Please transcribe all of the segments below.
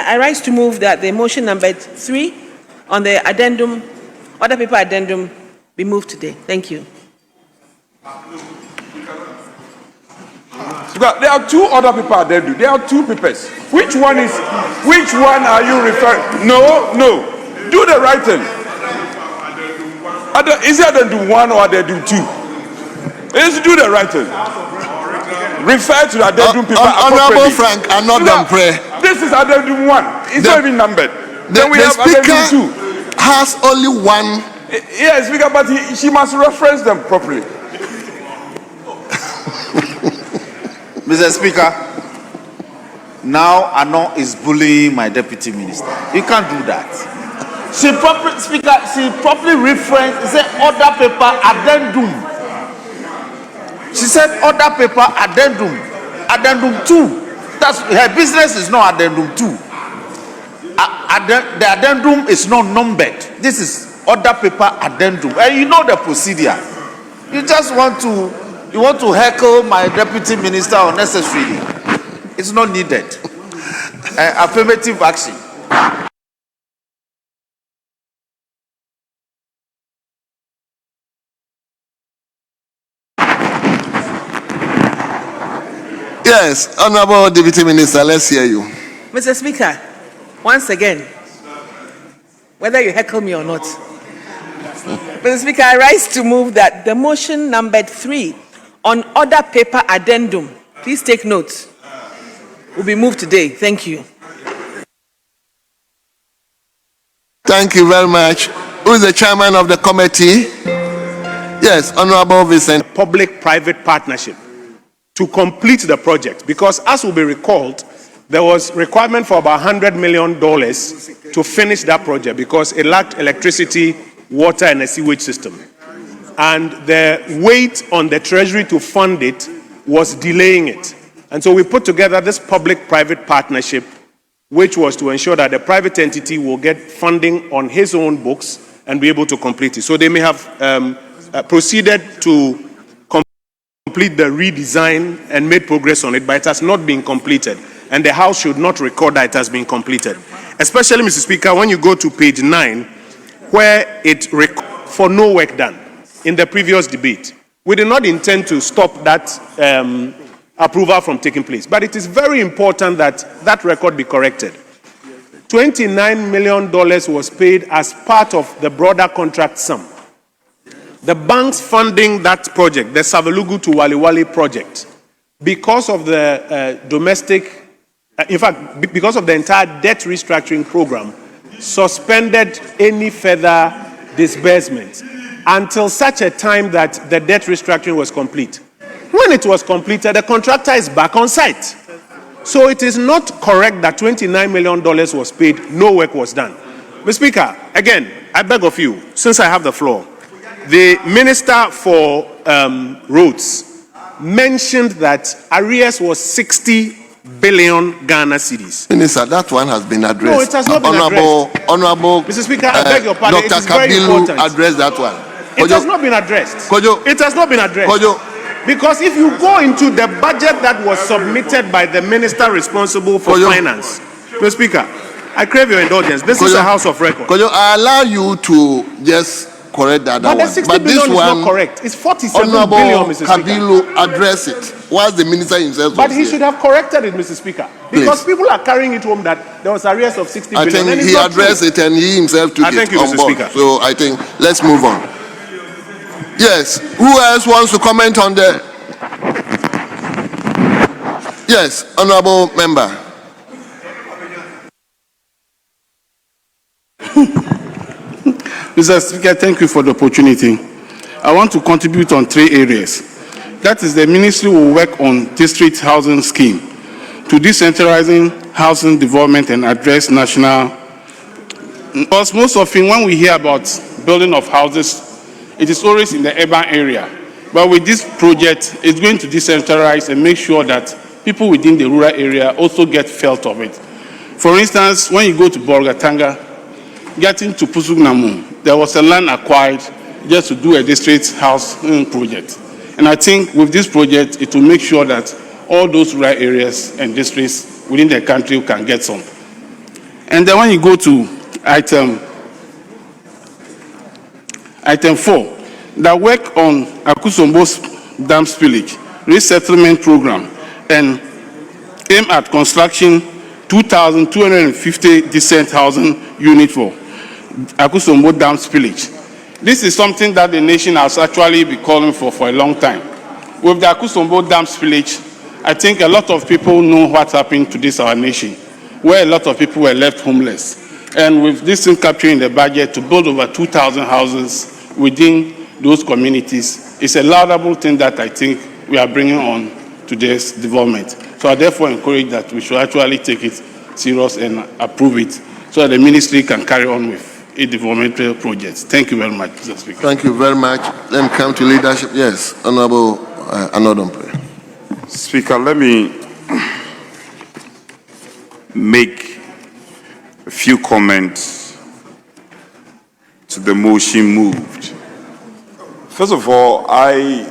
I rise to move that the motion number 3 on the addendum, order paper addendum, be moved today. Thank you. There are 2 other paper addendum. There are 2 papers. Which one are you referring? No. Do the right thing. Is it addendum 1 or addendum 2? Let's do the right thing. Refer to the addendum paper. Honorable Frank, and not Dompreh. This is addendum 1. It's not even numbered. Then we the have speaker addendum 2. Has only one. Yes, Speaker, but she must reference them properly. Mr. Speaker, now Ano is bullying my deputy minister. You can't do that. She properly referenced, said order paper addendum. She said order paper addendum. Addendum 2. That's her business is not addendum 2. The addendum is not numbered. This is order paper addendum. And you know the procedure. You just want to heckle my deputy minister unnecessarily. It's not needed. Affirmative action. Yes, Honorable Deputy Minister, let's hear you. Mr. Speaker, once again, whether you heckle me or not, Mr. Speaker, I rise to move that the motion number 3 on order paper addendum, please take note, will be moved today. Thank you. Thank you very much. Who is the chairman of the committee? Yes, Honorable Vincent. Public-private partnership to complete the project, because as will be recalled, there was requirement for about $100 million to finish that project because it lacked electricity, water, and a sewage system. And the weight on the Treasury to fund it was delaying it. And so we put together this public-private partnership, which was to ensure that the private entity will get funding on his own books and be able to complete it. So they may have proceeded to complete the redesign and made progress on it, but it has not been completed. And the House should not record that it has been completed. Especially, Mr. Speaker, when you go to page 9, where it for no work done in the previous debate. We did not intend to stop that approval from taking place, but it is very important that that record be corrected. $29 million was paid as part of the broader contract sum. The banks funding that project, the Savelugu to Waliwali project, because of the because of the entire debt restructuring program, suspended any further disbursements until such a time that the debt restructuring was complete. When it was completed, the contractor is back on site. So it is not correct that $29 million was paid, no work was done. Mr. Speaker, again, I beg of you, since I have the floor, the Minister for Roads mentioned that arrears was 60 billion Ghana cedis. Minister, that one has been addressed. No, it has not been addressed. Honorable Mr. Speaker, I beg your pardon. Dr. Kabilu addressed that one. It has not been addressed. It has not been addressed. Because if you go into the budget that was submitted by the minister responsible for finance, Mr. Speaker, I crave your indulgence. This is a house of record. I allow you to just correct that one. But the 60 billion is not correct. It's 47 Honorable billion, Mr. Speaker. Kabilu address it. Whilst the minister himself But he should have corrected it, Mr. Speaker. Because people are carrying it home that there was arrears of 60 billion. I think he addressed it and he himself took it on board. Speaker. So I think let's move on. Yes. Who else wants to comment on the... Yes, honorable member. Mr. Speaker, thank you for the opportunity. I want to contribute on 3 areas. That is, the ministry will work on district housing scheme to decentralizing housing development and address national. Because most often when we hear about building of houses, it is always in the urban area. But with this project, it's going to decentralize and make sure that people within the rural area also get felt of it. For instance, when you go to Bolgatanga, getting to Pusugnamu, there was a land acquired just to do a district housing project. And I think with this project, it will make sure that all those rural areas and districts within the country can get some. And then when you go to item 4, the work on Akusombo's dam spillage resettlement program and aim at construction 2,250 decent housing units for Akusombo dam spillage. This is something that the nation has actually been calling for a long time. With the Akusombo dam spillage, I think a lot of people know what happened to this our nation, where a lot of people were left homeless. And with this thing capturing the budget to build over 2,000 houses within those communities, it's a laudable thing that I think we are bringing on to this development. So I therefore encourage that we should actually take it serious and approve it so that the ministry can carry on with a developmental projects. Thank you very much, Mr. Speaker. Thank you very much. Let me come to leadership. Yes, Honorable Dompreh. Speaker, let me make a few comments to the motion moved. First of all, I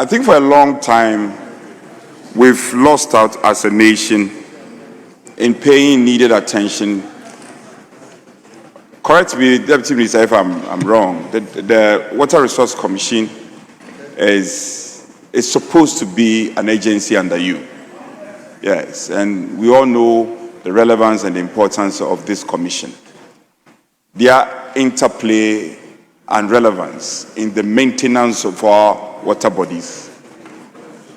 think for a long time we've lost out as a nation in paying needed attention. Correct me, Deputy Minister, if I'm wrong. The Water Resource Commission is supposed to be an agency under you. Yes, and we all know the relevance and the importance of this commission. Their interplay and relevance in the maintenance of our water bodies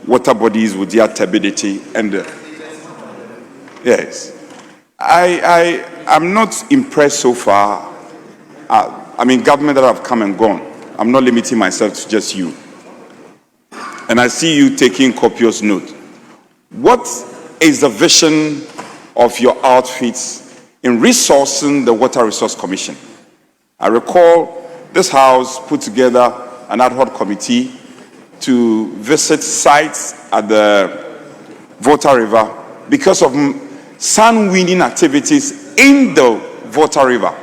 with their turbidity and yes. I'm not impressed so far. I mean, government that have come and gone. I'm not limiting myself to just you. And I see you taking copious note. What is the vision of your outfits in resourcing the Water Resource Commission? I recall this House put together an ad hoc committee to visit sites at the Volta River because of sun-winning activities in the Volta River.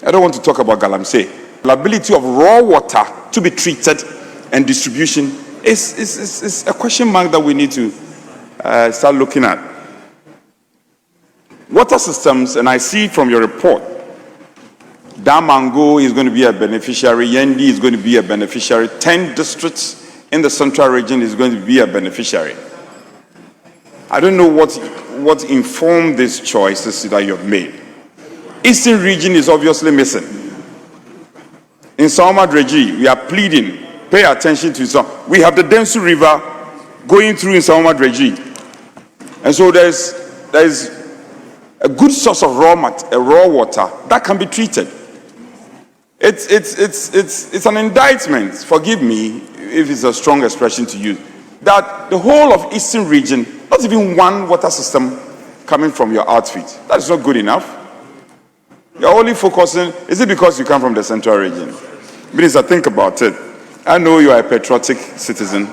I don't want to talk about Galamsey. The ability of raw water to be treated and distribution is a question mark that we need to start looking at. Water systems, and I see from your report, Damango is going to be a beneficiary, Yendi is going to be a beneficiary, 10 districts in the central region is going to be a beneficiary. I don't know what informed these choices that you have made. Eastern region is obviously missing. In Saomadreji, we are pleading, pay attention to some. We have the Densu River going through in Saomadreji. And so there's a good source of raw water that can be treated. It's an indictment, forgive me if it's a strong expression to use, that the whole of Eastern region, not even one water system coming from your outfit. That is not good enough. You're only focusing, is it because you come from the central region? Minister, think about it. I know you are a patriotic citizen.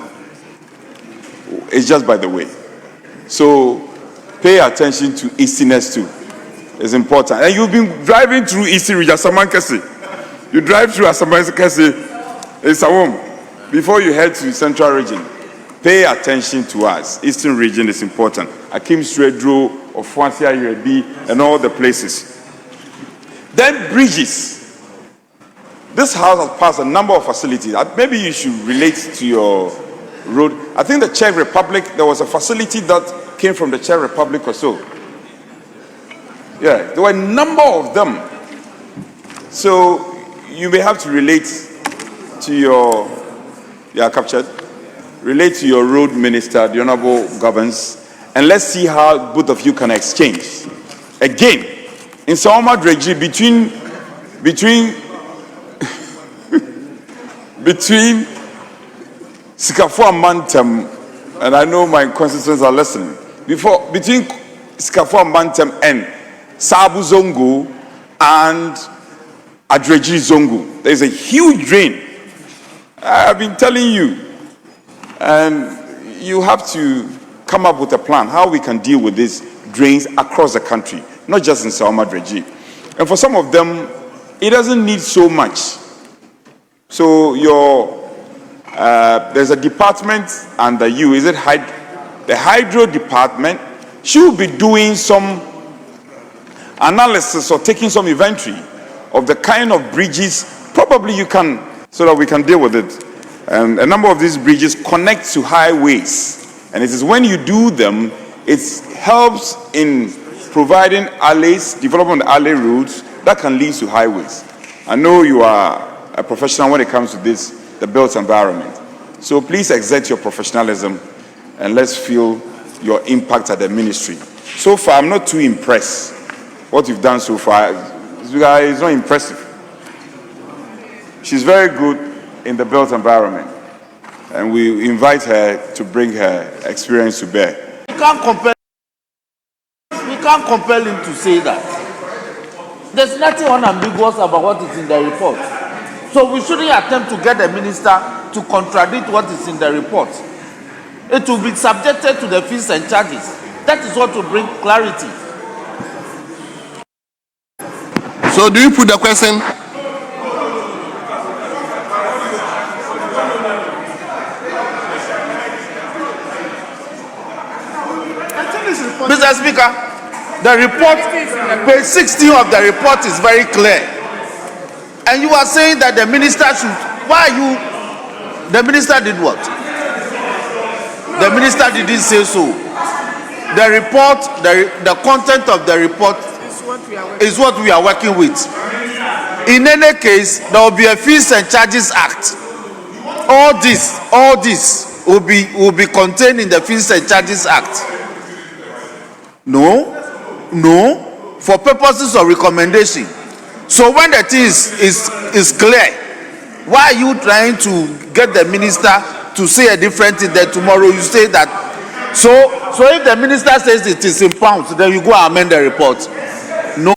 It's just by the way. So pay attention to Easterners too. It's important. And you've been driving through Eastern region, Kesi. You drive through Kesi, it's a home. Before you head to the central region, pay attention to us. Eastern region is important. Akim Stredro, Ofuansia Yeredi, and all the places. Then bridges. This house has passed a number of facilities. Maybe you should relate to your road. I think the Czech Republic, there was a facility that came from the Czech Republic or so. Yeah, there were a number of them. So you may have to relate to your captured. Relate to your road minister, the Honorable Governs, and let's see how both of you can exchange. Again, in Saomadreji, between Sikafo and Mantem, and I know my constituents are listening, between Sikafo and Mantem and Sabu Zongo and Adreji Zongo, there's a huge drain. I've been telling you, and you have to come up with a plan how we can deal with these drains across the country, not just in Saomadreji. And for some of them, it doesn't need so much. So there's a department under you, is it the hydro department should be doing some analysis or taking some inventory of the kind of bridges probably you can, so that we can deal with it. And a number of these bridges connect to highways. And it is when you do them, it helps in providing alleys, development of alley routes that can lead to highways. I know you are a professional when it comes to this, the built environment. So please exert your professionalism and let's feel your impact at the ministry. So far, I'm not too impressed. What you've done so far is not impressive. She's very good in the built environment, and we invite her to bring her experience to bear. We can't compel him to say that. There's nothing unambiguous about what is in the report. So we shouldn't attempt to get the minister to contradict what is in the report. It will be subjected to the fees and charges. That is what will bring clarity. So do you put the question? Mr. Speaker, the report, page 60 of the report is very clear. And you are saying that the minister should, the minister did what? The minister didn't say so. The report, the content of the report is what we are working with. In any case, there will be a Fees and Charges Act. All this will be contained in the Fees and Charges Act. No, for purposes of recommendation. So when the thing is clear, why are you trying to get the minister to say a different thing, that tomorrow you say that? So if the minister says it is in pounds, then you go and amend the report. No.